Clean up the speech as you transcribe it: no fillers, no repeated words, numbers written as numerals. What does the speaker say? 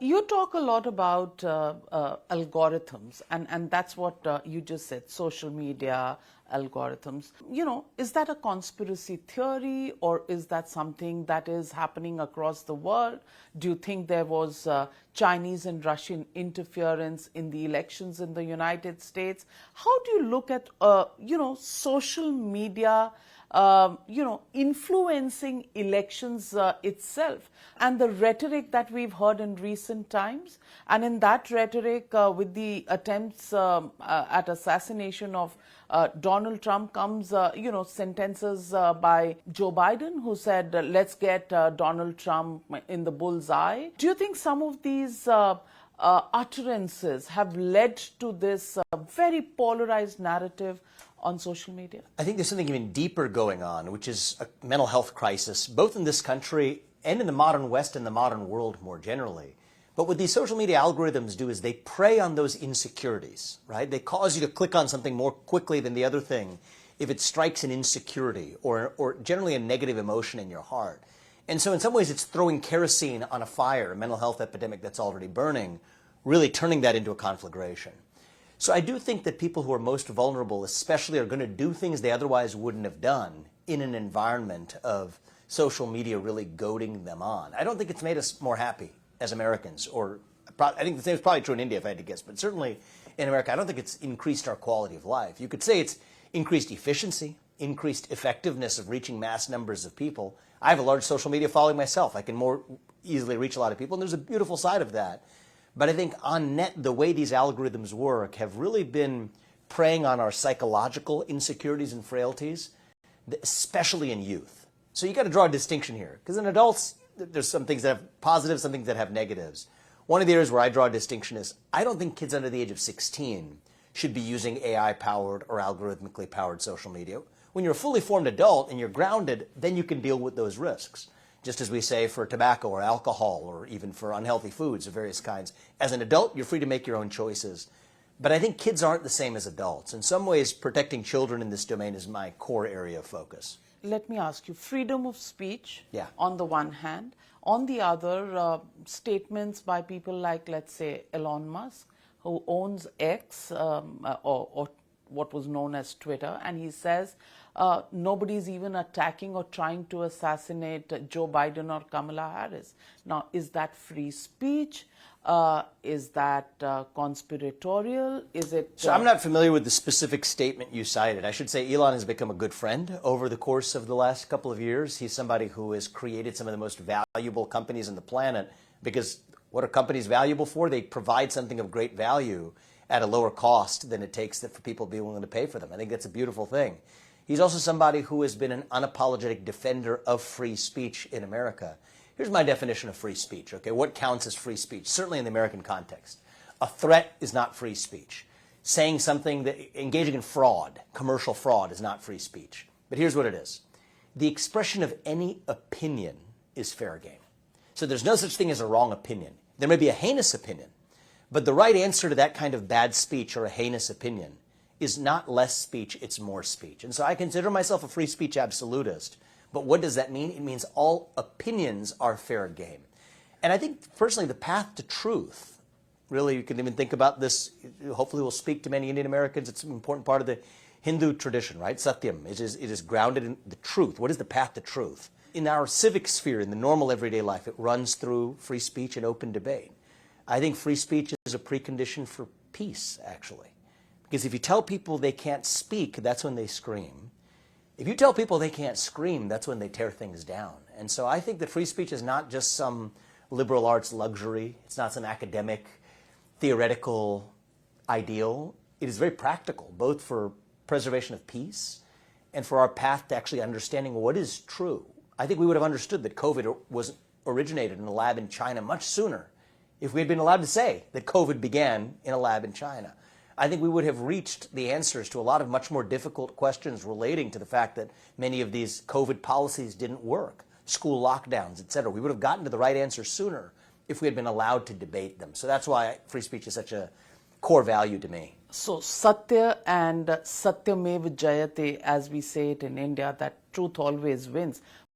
You talk a lot about algorithms, and that's what you just said, social media algorithms. Is that a conspiracy theory, or is that something that is happening across the world? Do you think there was Chinese and Russian interference in the elections in the United States? How do you look at, social media influencing elections itself, and the rhetoric that we've heard in recent times? And in that rhetoric, with the attempts at assassination of Donald Trump comes, sentences by Joe Biden, who said, let's get Donald Trump in the bullseye. Do you think some of these utterances have led to this very polarized narrative on social media? I think there's something even deeper going on, which is a mental health crisis, both in this country and in the modern West and the modern world more generally. But what these social media algorithms do is they prey on those insecurities, right? They cause you to click on something more quickly than the other thing if it strikes an insecurity or generally a negative emotion in your heart. And so in some ways it's throwing kerosene on a fire, a mental health epidemic that's already burning, really turning that into a conflagration. So I do think that people who are most vulnerable especially are going to do things they otherwise wouldn't have done in an environment of social media really goading them on. I don't think it's made us more happy as Americans, or I think the same is probably true in India if I had to guess, but certainly in America I don't think it's increased our quality of life. You could say it's increased efficiency, increased effectiveness of reaching mass numbers of people. I have a large social media following myself. I can more easily reach a lot of people, and there's a beautiful side of that. But I think on net, the way these algorithms work have really been preying on our psychological insecurities and frailties, especially in youth. So you got to draw a distinction here, because in adults, there's some things that have positives, some things that have negatives. One of the areas where I draw a distinction is I don't think kids under the age of 16 should be using AI-powered or algorithmically powered social media. When you're a fully formed adult and you're grounded, then you can deal with those risks. Just as we say for tobacco or alcohol or even for unhealthy foods of various kinds. As an adult, you're free to make your own choices. But I think kids aren't the same as adults. In some ways, protecting children in this domain is my core area of focus. Let me ask you, freedom of speech, yeah, on the one hand. On the other, statements by people like, let's say, Elon Musk, who owns X, or what was known as Twitter, and he says nobody's even attacking or trying to assassinate Joe Biden or Kamala Harris. Now, is that free speech? Is that conspiratorial? Is it? So I'm not familiar with the specific statement you cited. I should say Elon has become a good friend over the course of the last couple of years. He's somebody who has created some of the most valuable companies on the planet, because what are companies valuable for? They provide something of great value at a lower cost than it takes for people to be willing to pay for them. I think that's a beautiful thing. He's also somebody who has been an unapologetic defender of free speech in America. Here's my definition of free speech, okay? What counts as free speech, certainly in the American context? A threat is not free speech. Saying something engaging in fraud, commercial fraud, is not free speech. But here's what it is. The expression of any opinion is fair game. So there's no such thing as a wrong opinion. There may be a heinous opinion, but the right answer to that kind of bad speech or a heinous opinion is not less speech, it's more speech. And so I consider myself a free speech absolutist. But what does that mean? It means all opinions are fair game. And I think, personally, the path to truth, really, you can even think about this, hopefully will speak to many Indian Americans. It's an important part of the Hindu tradition, right? Satyam. It is grounded in the truth. What is the path to truth? In our civic sphere, in the normal everyday life, it runs through free speech and open debate. I think free speech is a precondition for peace, actually. Because if you tell people they can't speak, that's when they scream. If you tell people they can't scream, that's when they tear things down. And so I think that free speech is not just some liberal arts luxury. It's not some academic, theoretical ideal. It is very practical, both for preservation of peace and for our path to actually understanding what is true. I think we would have understood that COVID was originated in a lab in China much sooner if we had been allowed to say that COVID began in a lab in China. I think we would have reached the answers to a lot of much more difficult questions relating to the fact that many of these COVID policies didn't work, school lockdowns, et cetera. We would have gotten to the right answer sooner if we had been allowed to debate them. So that's why free speech is such a core value to me. So Satya and Satyamev Jayate, as we say it in India, that truth always wins.